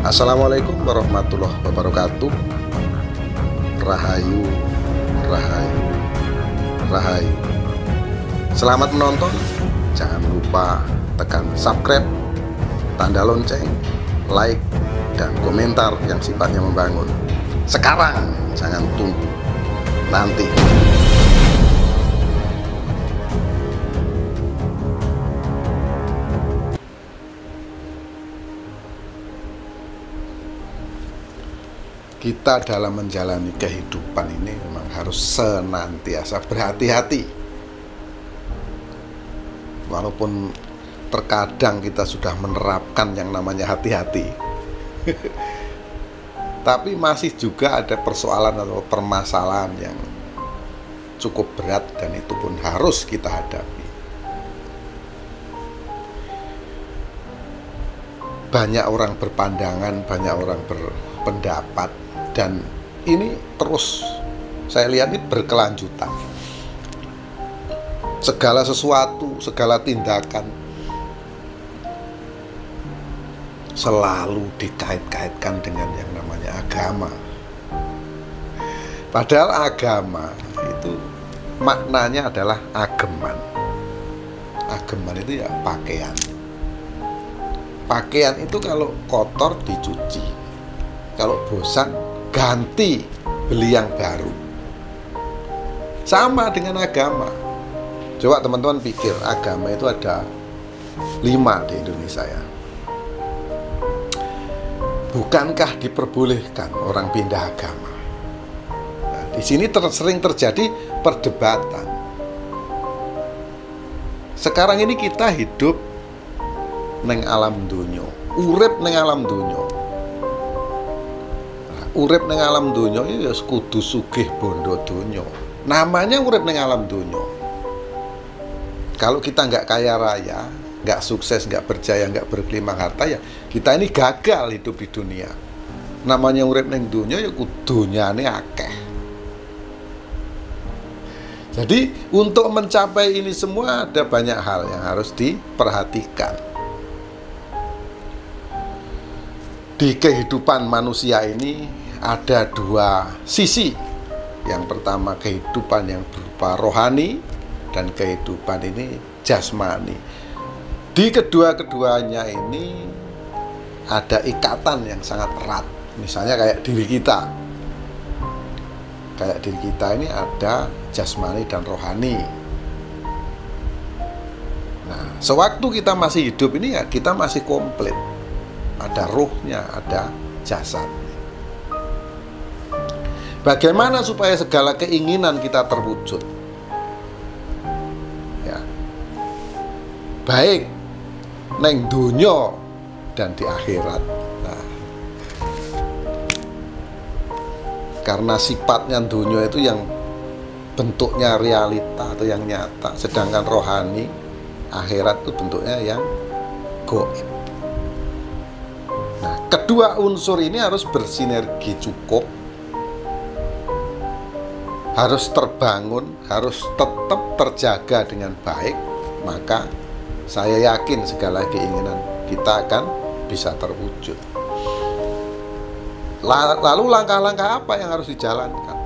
Assalamualaikum warahmatullahi wabarakatuh. Rahayu, rahayu, rahayu. Selamat menonton. Jangan lupa tekan subscribe, tanda lonceng, like, dan komentar yang sifatnya membangun. Sekarang, jangan tunggu nanti. Kita dalam menjalani kehidupan ini memang harus senantiasa berhati-hati. Walaupun terkadang kita sudah menerapkan yang namanya hati-hati, tapi masih juga ada persoalan atau permasalahan yang cukup berat, dan itu pun harus kita hadapi. Banyak orang berpandangan, banyak orang berpendapat, dan ini terus saya lihat ini berkelanjutan. Segala sesuatu, segala tindakan selalu dikait-kaitkan dengan yang namanya agama. Padahal agama itu maknanya adalah ageman. Ageman itu ya pakaian. Pakaian itu kalau kotor dicuci, kalau bosan ganti, beli yang baru. Sama dengan agama. Coba teman-teman pikir, agama itu ada 5 di Indonesia ya. Bukankah diperbolehkan orang pindah agama? Nah, di sini sering terjadi perdebatan. Sekarang ini kita hidup neng alam dunyo, urip neng alam dunyo. Urip neng alam dunyo itu ya kudu sugih bondo dunyo. Namanya urip neng alam dunyo. Kalau kita nggak kaya raya, nggak sukses, nggak berjaya, nggak bergelimang harta, ya kita ini gagal hidup di dunia. Namanya urip neng dunyo ya kudunya ini akeh. Jadi untuk mencapai ini semua ada banyak hal yang harus diperhatikan. Di kehidupan manusia ini ada 2 sisi. Yang pertama kehidupan yang berupa rohani, dan kehidupan ini jasmani. Di kedua-keduanya ini ada ikatan yang sangat erat. Misalnya kayak diri kita. Kayak diri kita ini ada jasmani dan rohani. Nah, sewaktu kita masih hidup ini ya kita masih komplit. Ada ruhnya, ada jasadnya. Bagaimana supaya segala keinginan kita terwujud? Ya. Baik neng dunyo dan di akhirat. Nah, karena sifatnya dunyo itu yang bentuknya realita atau yang nyata, sedangkan rohani, akhirat itu bentuknya yang gaib. Nah, kedua unsur ini harus bersinergi cukup, harus terbangun, harus tetap terjaga dengan baik, maka saya yakin segala keinginan kita akan bisa terwujud. Lalu langkah-langkah apa yang harus dijalankan?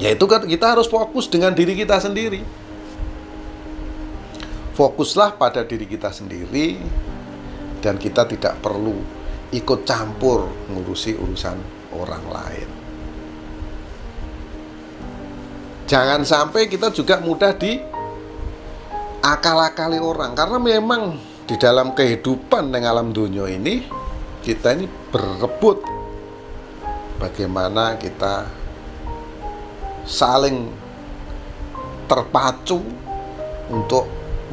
Yaitu kita harus fokus dengan diri kita sendiri. Fokuslah pada diri kita sendiri, dan kita tidak perlu ikut campur ngurusi urusan orang lain. Jangan sampai kita juga mudah diakal-akali orang, karena memang di dalam kehidupan yang alam dunia ini kita ini berebut bagaimana kita saling terpacu untuk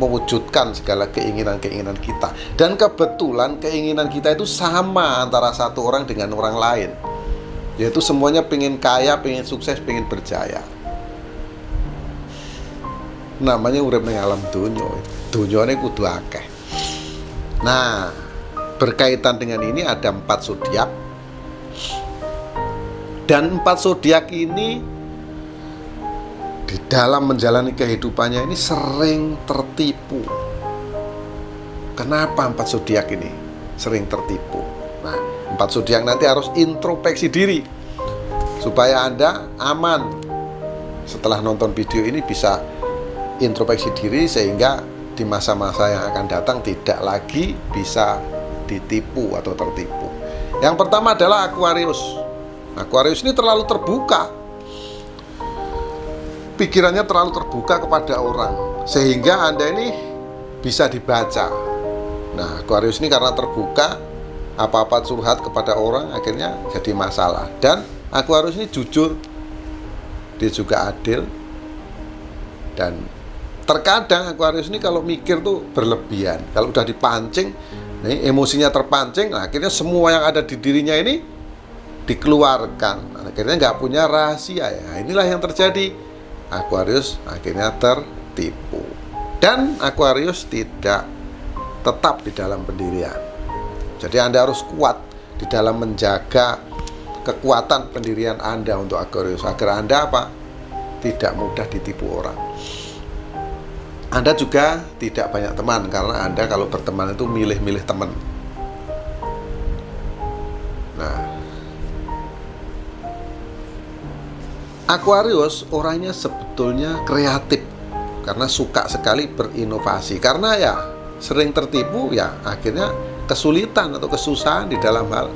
mewujudkan segala keinginan-keinginan kita. Dan kebetulan keinginan kita itu sama antara satu orang dengan orang lain, yaitu semuanya pengen kaya, pengen sukses, pengen berjaya. Namanya urip ning alam dunya. Dunyane kudu akeh. Nah, berkaitan dengan ini ada 4 zodiak. Dan 4 zodiak ini di dalam menjalani kehidupannya ini sering tertipu. Kenapa 4 zodiak ini? sering tertipu. Nah, 4 zodiak nanti harus introspeksi diri supaya Anda aman. Setelah nonton video ini bisa introspeksi diri sehingga di masa-masa yang akan datang tidak lagi bisa ditipu atau tertipu. Yang pertama adalah Aquarius. Aquarius ini terlalu terbuka. Pikirannya terlalu terbuka kepada orang sehingga Anda ini bisa dibaca. Nah, Aquarius ini karena terbuka, apa-apa curhat kepada orang akhirnya jadi masalah. Dan Aquarius ini jujur, dia juga adil. Dan terkadang Aquarius ini kalau mikir tuh berlebihan. Kalau udah dipancing, nih emosinya terpancing, nah, akhirnya semua yang ada di dirinya ini dikeluarkan. Akhirnya nggak punya rahasia ya. Nah, inilah yang terjadi. Aquarius akhirnya tertipu. Dan Aquarius tidak tetap di dalam pendirian. Jadi Anda harus kuat di dalam menjaga kekuatan pendirian Anda untuk Aquarius agar Anda apa? Tidak mudah ditipu orang. Anda juga tidak banyak teman karena Anda kalau berteman itu milih-milih teman. Nah, Aquarius orangnya sebetulnya kreatif karena suka sekali berinovasi. Karena ya sering tertipu ya akhirnya kesulitan atau kesusahan di dalam hal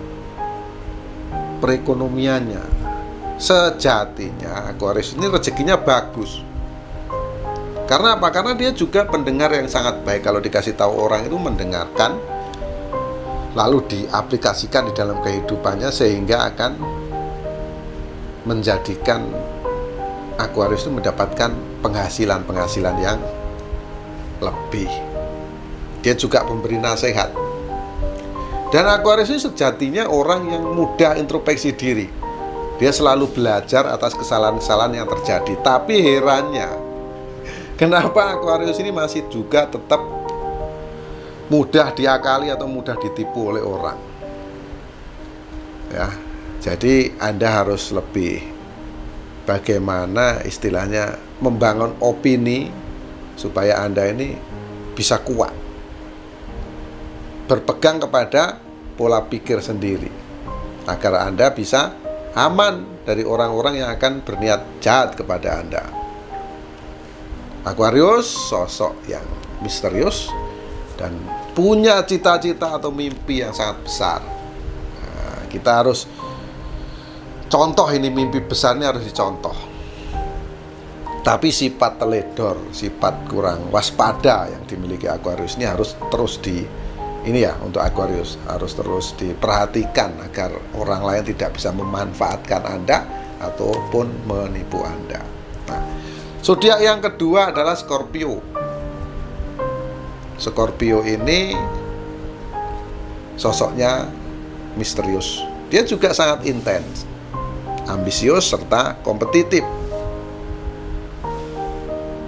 perekonomiannya. Sejatinya Aquarius ini rezekinya bagus. Karena apa? Karena dia juga pendengar yang sangat baik. Kalau dikasih tahu orang itu mendengarkan, lalu diaplikasikan di dalam kehidupannya sehingga akan menjadikan Aquarius itu mendapatkan penghasilan yang lebih. Dia juga pemberi nasihat. Dan Aquarius ini sejatinya orang yang mudah introspeksi diri. Dia selalu belajar atas kesalahan-kesalahan yang terjadi. Tapi herannya, kenapa Aquarius ini masih juga tetap mudah diakali atau mudah ditipu oleh orang? Ya, jadi Anda harus lebih bagaimana istilahnya membangun opini supaya Anda ini bisa kuat berpegang kepada pola pikir sendiri agar Anda bisa aman dari orang-orang yang akan berniat jahat kepada Anda. Aquarius sosok yang misterius dan punya cita-cita atau mimpi yang sangat besar. Nah, kita harus contoh ini, mimpi besarnya harus dicontoh. Tapi sifat teledor, sifat kurang waspada yang dimiliki Aquarius ini harus terus untuk Aquarius harus terus diperhatikan agar orang lain tidak bisa memanfaatkan Anda ataupun menipu Anda. Nah, zodiak yang kedua adalah Scorpio. Scorpio ini sosoknya misterius. Dia juga sangat intens, ambisius serta kompetitif.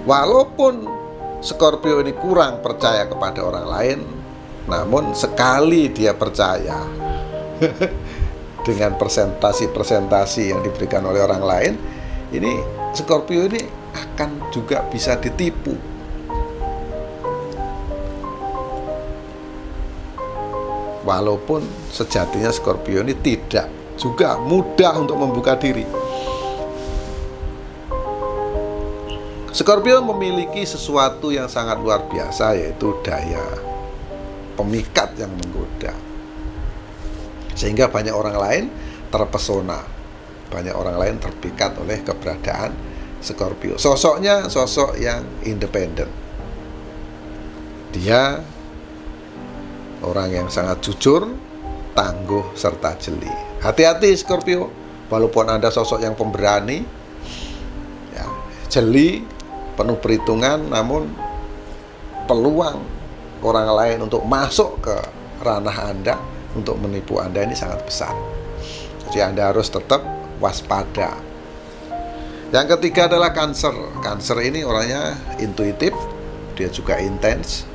Walaupun Scorpio ini kurang percaya kepada orang lain, namun sekali dia percaya dengan presentasi yang diberikan oleh orang lain, ini Scorpio ini akan juga bisa ditipu. Walaupun sejatinya Scorpio ini tidak juga mudah untuk membuka diri. Scorpio memiliki sesuatu yang sangat luar biasa, yaitu daya pemikat yang menggoda, sehingga banyak orang lain terpesona, banyak orang lain terpikat oleh keberadaan Scorpio. Sosoknya sosok yang independen. Dia orang yang sangat jujur, tangguh, serta jeli. Hati-hati Scorpio, walaupun Anda sosok yang pemberani, ya, jeli, penuh perhitungan, namun peluang orang lain untuk masuk ke ranah Anda untuk menipu Anda ini sangat besar. Jadi Anda harus tetap waspada. Yang ketiga adalah Cancer. Cancer ini orangnya intuitif, dia juga intens,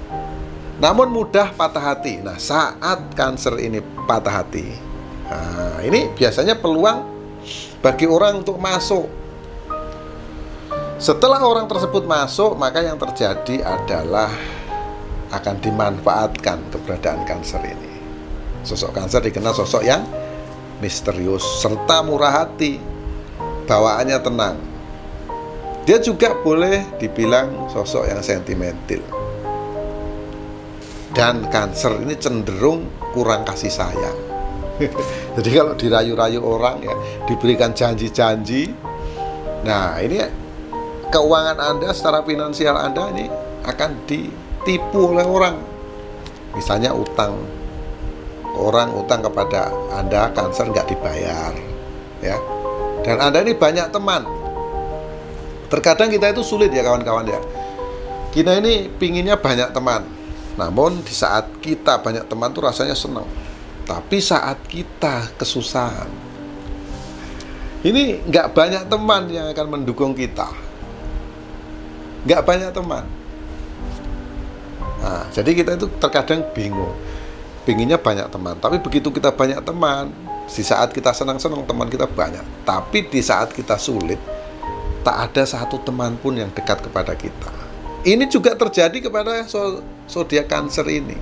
namun mudah patah hati. Nah, saat Cancer ini patah hati, nah, ini biasanya peluang bagi orang untuk masuk. Setelah orang tersebut masuk, maka yang terjadi adalah akan dimanfaatkan keberadaan Cancer ini. Sosok Cancer dikenal sosok yang misterius serta murah hati, bawaannya tenang. Dia juga boleh dibilang sosok yang sentimental. Dan Cancer ini cenderung kurang kasih sayang. Jadi kalau dirayu-rayu orang ya, diberikan janji-janji, nah ini keuangan Anda secara finansial Anda ini akan ditipu oleh orang. Misalnya utang, orang utang kepada Anda, Cancer, nggak dibayar ya. Dan Anda ini banyak teman. Terkadang kita itu sulit ya kawan-kawan ya. Kita ini pinginnya banyak teman, namun di saat kita banyak teman tuh rasanya senang. Tapi saat kita kesusahan, ini nggak banyak teman yang akan mendukung kita. Nggak banyak teman. Nah, jadi kita itu terkadang bingung. Pinginnya banyak teman, tapi begitu kita banyak teman, di saat kita senang-senang teman kita banyak. Tapi di saat kita sulit, tak ada satu teman pun yang dekat kepada kita. Ini juga terjadi kepada zodiak Cancer ini.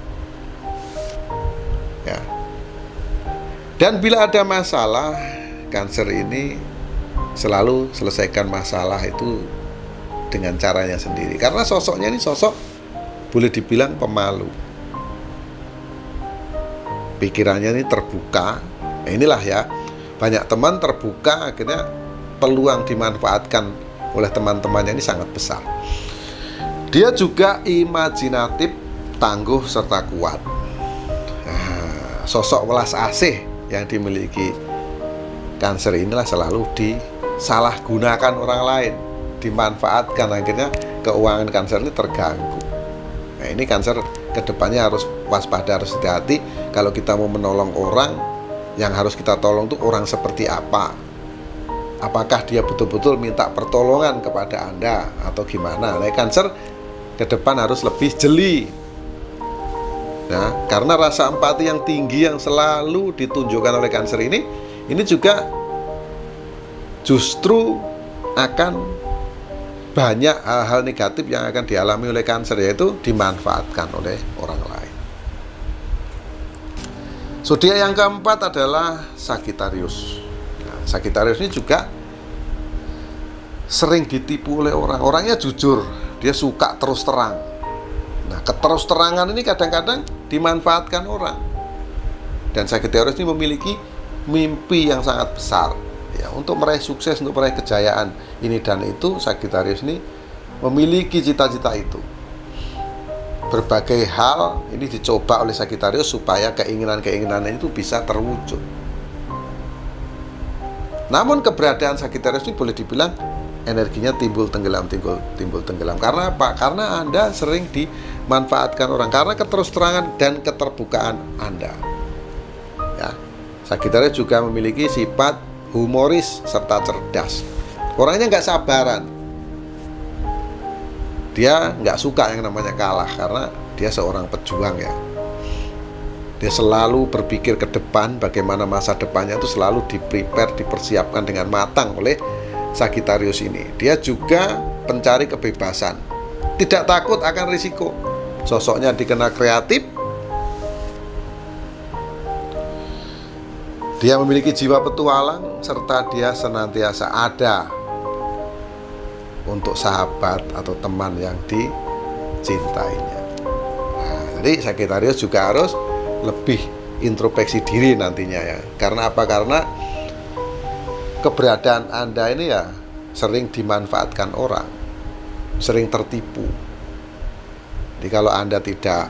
Ya. Dan bila ada masalah, Cancer ini selalu selesaikan masalah itu dengan caranya sendiri. Karena sosoknya ini sosok boleh dibilang pemalu. Pikirannya ini terbuka. Nah, inilah ya, banyak teman terbuka, akhirnya peluang dimanfaatkan oleh teman-temannya ini sangat besar. Dia juga imajinatif, tangguh, serta kuat. Nah, sosok welas asih yang dimiliki Cancer inilah selalu disalahgunakan orang lain, dimanfaatkan, akhirnya keuangan Cancer ini terganggu. Nah, ini Cancer kedepannya harus waspada, harus hati-hati. Kalau kita mau menolong orang, yang harus kita tolong tuh orang seperti apa? Apakah dia betul-betul minta pertolongan kepada Anda atau gimana? Nah, Cancer ke depan harus lebih jeli. Nah, karena rasa empati yang tinggi yang selalu ditunjukkan oleh Cancer ini juga justru akan banyak hal-hal negatif yang akan dialami oleh Cancer, yaitu dimanfaatkan oleh orang lain. Zodiak yang keempat adalah Sagittarius. Nah, Sagittarius ini juga sering ditipu oleh orang. Orangnya jujur, dia suka terus terang. Nah, keterus terangan ini kadang-kadang dimanfaatkan orang. Dan Sagittarius ini memiliki mimpi yang sangat besar ya, untuk meraih sukses, untuk meraih kejayaan ini dan itu. Sagittarius ini memiliki cita-cita itu. Berbagai hal ini dicoba oleh Sagittarius supaya keinginan-keinginannya itu bisa terwujud. Namun keberadaan Sagittarius ini boleh dibilang energinya timbul tenggelam. Karena apa? Karena Anda sering dimanfaatkan orang, karena keterus-terangan dan keterbukaan Anda. Ya, Sagittarius juga memiliki sifat humoris serta cerdas. Orangnya nggak sabaran. Dia nggak suka yang namanya kalah, karena dia seorang pejuang ya. Dia selalu berpikir ke depan, bagaimana masa depannya itu selalu dipersiapkan dengan matang oleh Sagittarius ini. Dia juga pencari kebebasan, tidak takut akan risiko. Sosoknya dikenal kreatif. Dia memiliki jiwa petualang, serta dia senantiasa ada untuk sahabat atau teman yang dicintainya. Nah, jadi Sagittarius juga harus lebih introspeksi diri nantinya ya. Karena apa? Karena keberadaan Anda ini ya sering dimanfaatkan orang, sering tertipu. Jadi kalau Anda tidak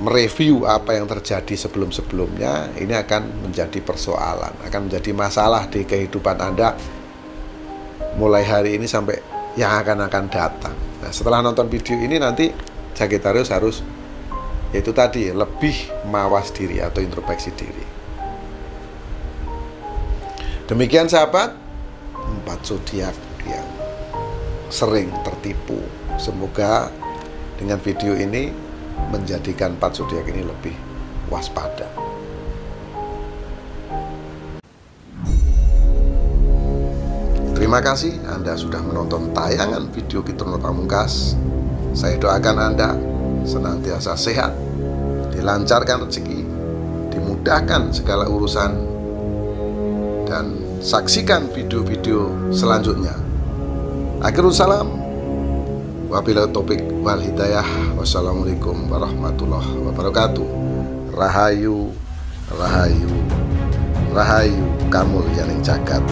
mereview apa yang terjadi sebelum-sebelumnya, ini akan menjadi persoalan, akan menjadi masalah di kehidupan Anda mulai hari ini sampai yang akan datang. Nah, setelah nonton video ini nanti Sagittarius harus, yaitu tadi, lebih mawas diri atau introspeksi diri. Demikian sahabat, 4 zodiak yang sering tertipu. Semoga dengan video ini menjadikan 4 zodiak ini lebih waspada. Terima kasih Anda sudah menonton tayangan video Kitrono Pamungkas. Saya doakan Anda senantiasa sehat, dilancarkan rezeki, dimudahkan segala urusan, dan saksikan video-video selanjutnya. Akhirul salam, wabillahi taufiq wal hidayah. Wassalamualaikum warahmatullahi wabarakatuh. Rahayu, rahayu, rahayu kamul janing jagat.